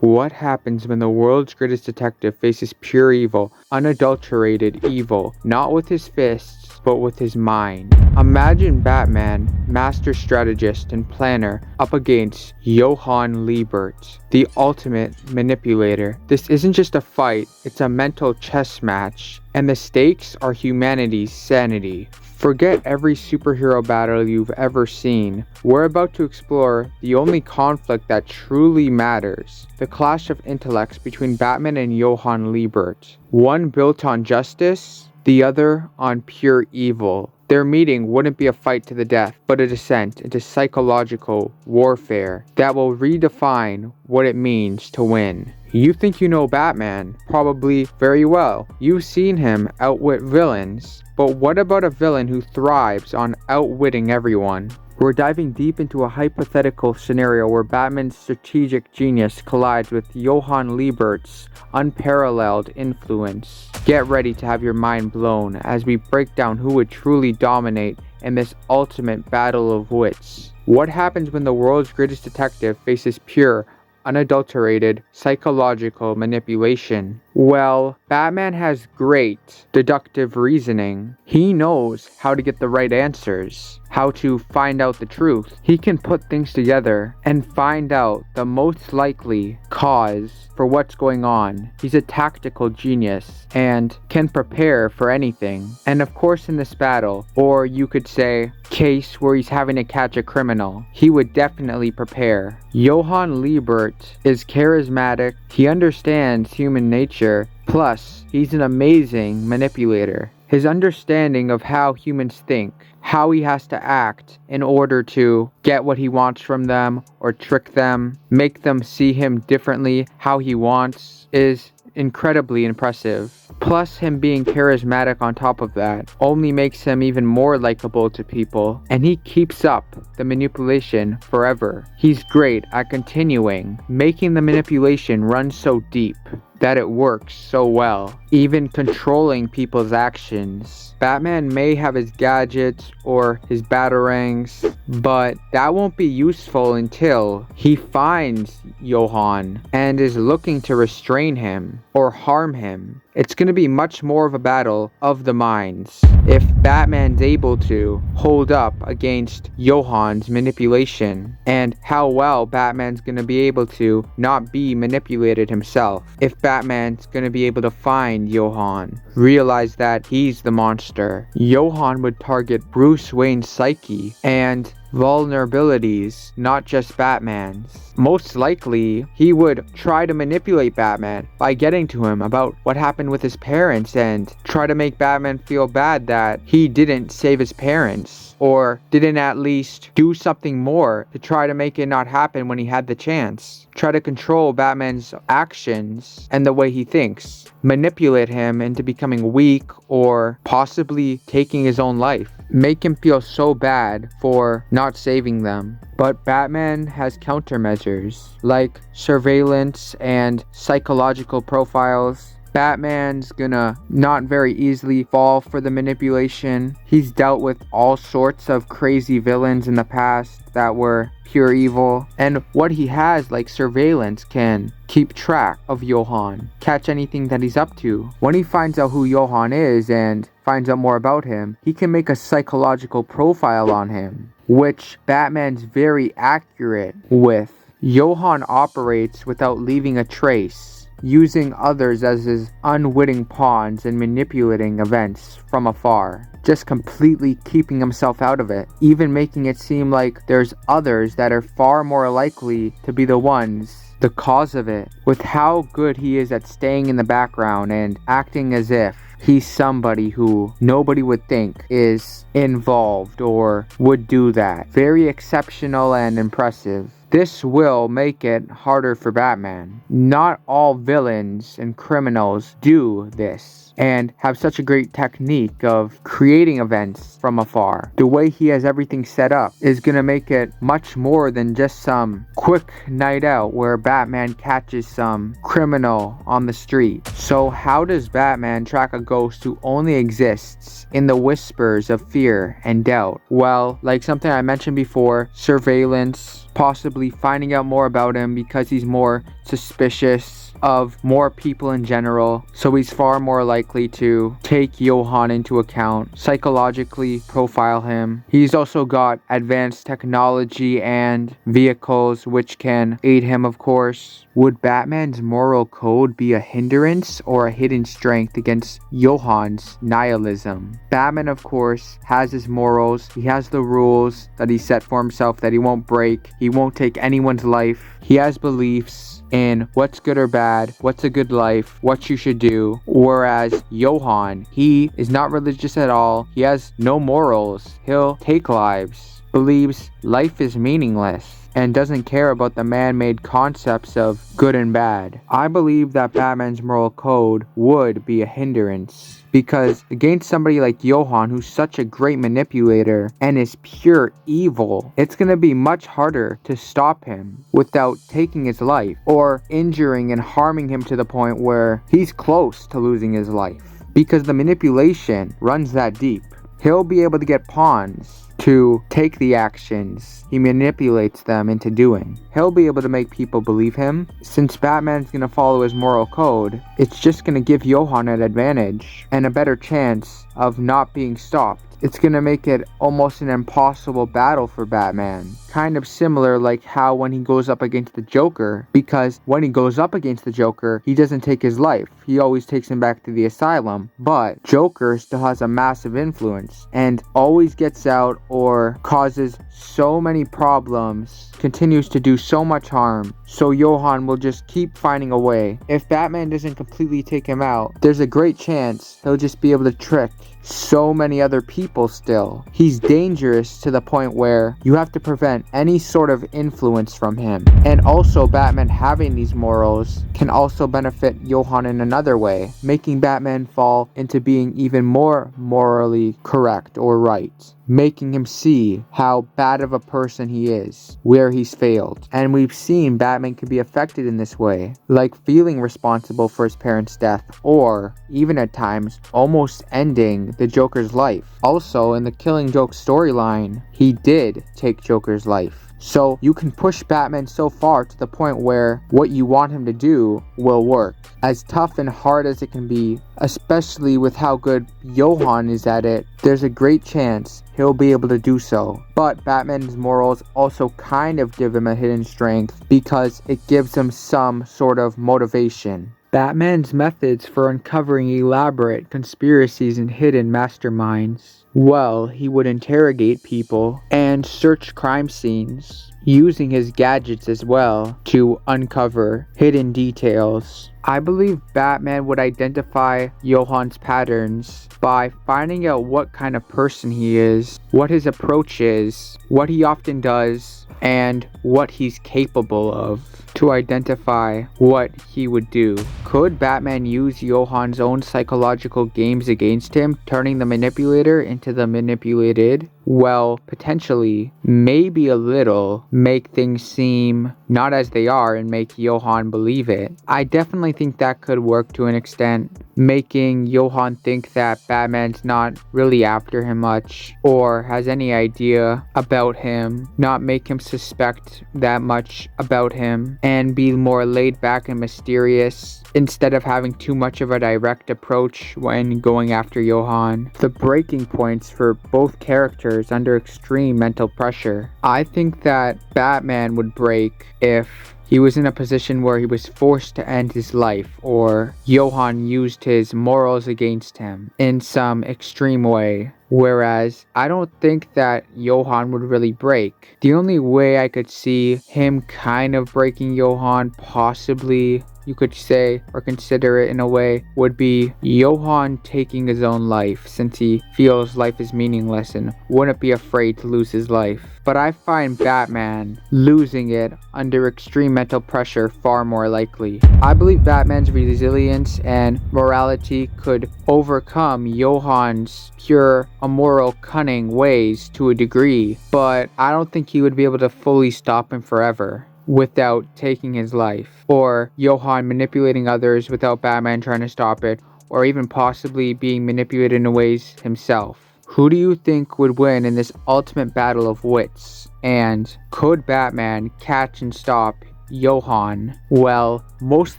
What happens when the world's greatest detective faces pure evil, unadulterated evil, not with his fists, but with his mind? Imagine Batman, master strategist and planner, up against Johan Liebert, the ultimate manipulator. This isn't just a fight, it's a mental chess match, and the stakes are humanity's sanity. Forget every superhero battle you've ever seen. We're about to explore the only conflict that truly matters, the clash of intellects between Batman and Johan Liebert. One built on justice, the other on pure evil. Their meeting wouldn't be a fight to the death, but a descent into psychological warfare that will redefine what it means to win. You think you know Batman? Probably very well. You've seen him outwit villains. But what about a villain who thrives on outwitting everyone? We're diving deep into a hypothetical scenario where Batman's strategic genius collides with Johan Liebert's unparalleled influence. Get ready to have your mind blown as we break down who would truly dominate in this ultimate battle of wits. What happens when the world's greatest detective faces pure, unadulterated psychological manipulation? Well, Batman has great deductive reasoning. He knows how to get the right answers, how to find out the truth. He can put things together and find out the most likely cause for what's going on. He's a tactical genius and can prepare for anything. And of course in this battle, or you could say, case where he's having to catch a criminal, he would definitely prepare. Johan Liebert is charismatic, he understands human nature, plus he's an amazing manipulator. His understanding of how humans think, how he has to act in order to get what he wants from them or trick them, make them see him differently how he wants, is incredibly impressive. Plus him being charismatic on top of that only makes him even more likable to people, and he keeps up the manipulation forever. He's great at continuing, making the manipulation run so deep that it works so well, even controlling people's actions. Batman may have his gadgets or his batarangs, but that won't be useful until he finds Johan and is looking to restrain him or harm him. It's going to be much more of a battle of the minds if Batman's able to hold up against Johan's manipulation, and how well Batman's going to be able to not be manipulated himself. If Batman's going to be able to find Johan, realize that he's the monster. Johan would target Bruce Wayne's psyche and vulnerabilities, not just Batman's. Most likely, he would try to manipulate Batman by getting to him about what happened with his parents and try to make Batman feel bad that he didn't save his parents, or didn't at least do something more to try to make it not happen when he had the chance. Try to control Batman's actions and the way he thinks. Manipulate him into becoming weak or possibly taking his own life. Make him feel so bad for not saving them. But Batman has countermeasures like surveillance and psychological profiles. Batman's gonna not very easily fall for the manipulation. He's dealt with all sorts of crazy villains in the past that were pure evil, and what he has, like surveillance, can keep track of Johan, catch anything that he's up to. When he finds out who Johan is and finds out more about him, he can make a psychological profile on him, which Batman's very accurate with. Johan operates without leaving a trace, using others as his unwitting pawns and manipulating events from afar, just completely keeping himself out of it, even making it seem like there's others that are far more likely to be the ones the cause of it. With how good he is at staying in the background and acting as if he's somebody who nobody would think is involved or would do that. Very exceptional and impressive. This will make it harder for Batman. Not all villains and criminals do this and have such a great technique of creating events from afar. The way he has everything set up is going to make it much more than just some quick night out where Batman catches some criminal on the street. So how does Batman track a ghost who only exists in the whispers of fear and doubt. Well, like something I mentioned before, surveillance, possibly finding out more about him because he's more suspicious of more people in general, so he's far more likely to take Johan into account, psychologically profile him. He's also got advanced technology and vehicles which can aid him, of course. Would Batman's moral code be a hindrance or a hidden strength against Johan's nihilism? Batman, of course, has his morals. He has the rules that he set for himself that he won't break. He won't take anyone's life. He has beliefs in what's good or bad, what's a good life, what you should do. Whereas Johan, he is not religious at all. He has no morals. He'll take lives, believes life is meaningless, and doesn't care about the man-made concepts of good and bad. I believe that Batman's moral code would be a hindrance, because against somebody like Johan, who's such a great manipulator and is pure evil, it's going to be much harder to stop him without taking his life or injuring and harming him to the point where he's close to losing his life, because the manipulation runs that deep. He'll be able to get pawns to take the actions he manipulates them into doing. He'll be able to make people believe him. Since Batman's gonna follow his moral code, it's just gonna give Johan an advantage and a better chance of not being stopped. It's gonna make it almost an impossible battle for Batman. Kind of similar like how when he goes up against the Joker, because when he goes up against the Joker, he doesn't take his life. He always takes him back to the asylum. But Joker still has a massive influence and always gets out or causes so many problems, continues to do so much harm. So Johan will just keep finding a way. If Batman doesn't completely take him out, there's a great chance he'll just be able to trick so many other people still. He's dangerous to the point where you have to prevent any sort of influence from him. And also Batman having these morals can also benefit Johan in another way, making Batman fall into being even more morally correct or right, making him see how bad of a person he is, where he's failed. And we've seen Batman can be affected in this way, like feeling responsible for his parents' death, or even at times almost ending the Joker's life. Also, in the Killing Joke storyline, he did take Joker's life. So you can push Batman so far to the point where what you want him to do will work. As tough and hard as it can be, especially with how good Johan is at it, there's a great chance he'll be able to do so. But Batman's morals also kind of give him a hidden strength because it gives him some sort of motivation. Batman's methods for uncovering elaborate conspiracies and hidden masterminds. Well, he would interrogate people and search crime scenes, using his gadgets as well to uncover hidden details. I believe Batman would identify Johan's patterns by finding out what kind of person he is, what his approach is, what he often does, and what he's capable of, to identify what he would do. Could Batman use Johan's own psychological games against him, turning the manipulator into the manipulated? Well, potentially, maybe a little, make things seem not as they are and make Johan believe it. I definitely think that could work to an extent, making Johan think that Batman's not really after him much or has any idea about him, not make him suspect that much about him, and be more laid back and mysterious instead of having too much of a direct approach when going after Johan. The breaking points for both characters under extreme mental pressure. I think that Batman would break if he was in a position where he was forced to end his life, or Johan used his morals against him in some extreme way. Whereas I don't think that Johan would really break. The only way I could see him kind of breaking Johan, possibly you could say or consider it in a way, would be Johan taking his own life, since he feels life is meaningless and wouldn't be afraid to lose his life. But I find Batman losing it under extreme mental pressure far more likely. I believe Batman's resilience and morality could overcome Johan's pure immoral cunning ways to a degree, but I don't think he would be able to fully stop him forever without taking his life, or Johan manipulating others without Batman trying to stop it, or even possibly being manipulated in ways himself. Who do you think would win in this ultimate battle of wits? And could Batman catch and stop Johan? Well, most of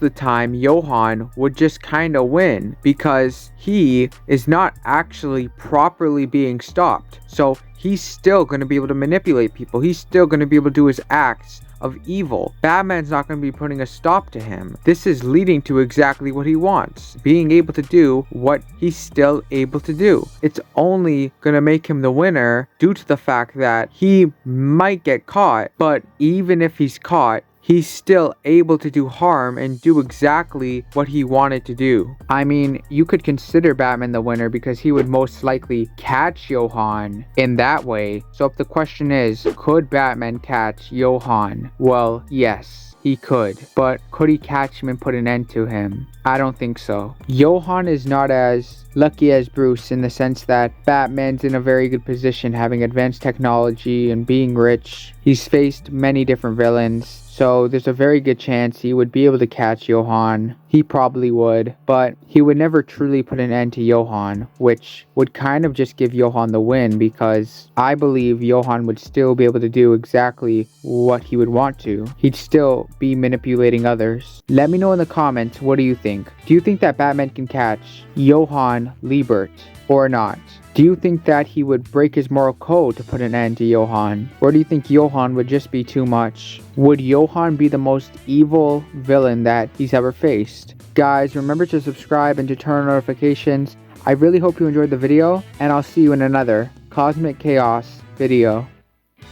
the time Johan would just kinda win because he is not actually properly being stopped. So he's still gonna be able to manipulate people. He's still gonna be able to do his acts of evil. Batman's not going to be putting a stop to him. This is leading to exactly what he wants, being able to do what he's still able to do. It's only going to make him the winner due to the fact that he might get caught, but even if he's caught, he's still able to do harm and do exactly what he wanted to do. I mean, you could consider Batman the winner because he would most likely catch Johan in that way. So if the question is, could Batman catch Johan? Well, yes. He could, but could he catch him and put an end to him? I don't think so. Johan is not as lucky as Bruce in the sense that Batman's in a very good position, having advanced technology and being rich. He's faced many different villains, so there's a very good chance he would be able to catch Johan. He probably would, but he would never truly put an end to Johan, which would kind of just give Johan the win because I believe Johan would still be able to do exactly what he would want to. He'd still be manipulating others. Let me know in the comments, what do you think? Do you think that Batman can catch Johan Liebert or not? Do you think that he would break his moral code to put an end to Johan? Or do you think Johan would just be too much? Would Johan be the most evil villain that he's ever faced? Guys, remember to subscribe and to turn on notifications. I really hope you enjoyed the video, and I'll see you in another Cosmic Chaos video.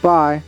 Bye!